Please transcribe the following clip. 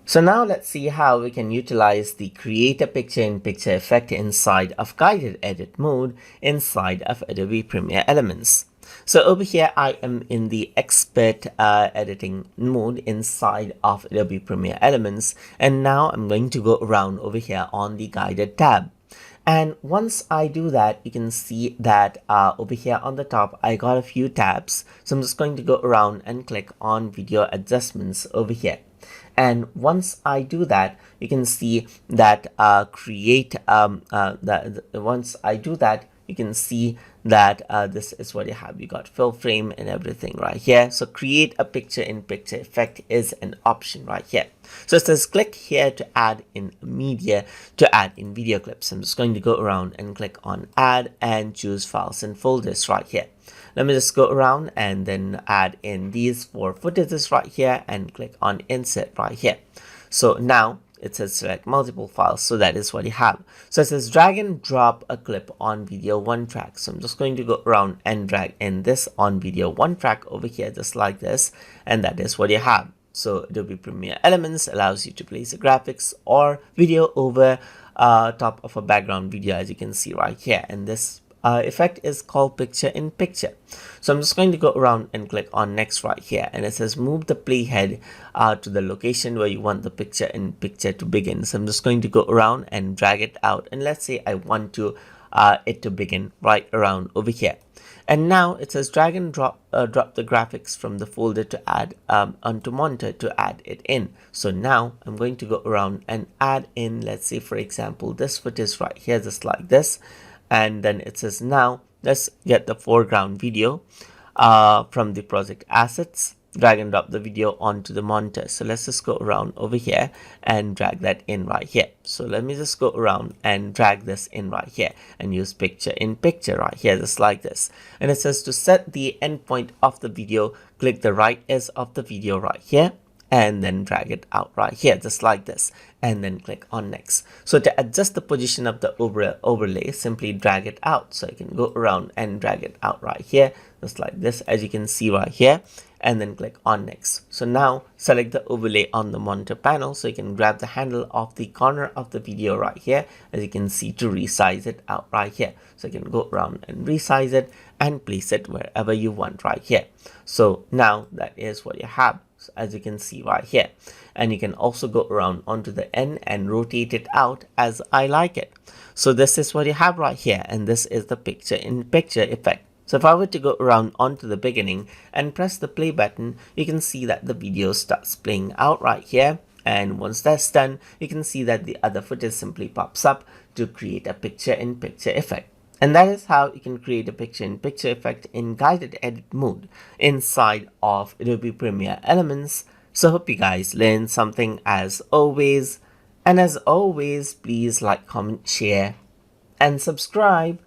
So now let's see how we can utilize the create a picture in picture effect inside of guided edit mode inside of Adobe Premiere Elements. So over here I am in the expert editing mode inside of Adobe Premiere Elements, and now I'm going to go around over here on the guided tab. And once I do that, you can see that over here on the top I got a few tabs. So I'm just going to go around and click on video adjustments over here. And once I do that, you can see that once I do that, you can see that this is what you have. You got fill frame and everything right here. So create a picture in picture effect is an option right here. So it says click here to add in media, to add in video clips. I'm just going to go around and click on add and choose files and folders right here. Let me just go around and then add in these 4 footages right here and click on insert right here. So now it says select multiple files. So that is what you have. So it says drag and drop a clip on video 1 track. So I'm just going to go around and drag in this on video 1 track over here, just like this. And that is what you have. So Adobe Premiere Elements allows you to place a graphics or video over top of a background video, as you can see right here. And this effect is called picture in picture. So I'm just going to go around and click on next right here, and it says move the playhead to the location where you want the picture in picture to begin. So I'm just going to go around and drag it out, and let's say I want to it to begin right around over here. And now it says drag and drop the graphics from the folder to add onto monitor to add it in. So now I'm going to go around and add in, let's say for example, this footage right here, just like this. And then it says now let's get the foreground video from the project assets, drag and drop the video onto the monitor. So let's just go around over here and drag that in right here. So let me just go around and drag this in right here and use picture in picture right here, just like this. And it says to set the endpoint of the video, click the right edge of the video right here and then drag it out right here, just like this, and then click on next. So to adjust the position of the overlay, simply drag it out. So I can go around and drag it out right here, just like this, as you can see right here, and then click on next. So now select the overlay on the monitor panel, so you can grab the handle of the corner of the video right here, as you can see, to resize it out right here. So you can go around and resize it and place it wherever you want right here. So now that is what you have, as you can see right here. And you can also go around onto the end and rotate it out as I like it. So this is what you have right here, and this is the picture in picture effect. So if I were to go around onto the beginning and press the play button, you can see that the video starts playing out right here. And once that's done, you can see that the other footage simply pops up to create a picture in picture effect. And that is how you can create a picture in picture effect in guided edit mode inside of Adobe Premiere Elements. So hope you guys learned something as always. And as always, please like, comment, share, and subscribe.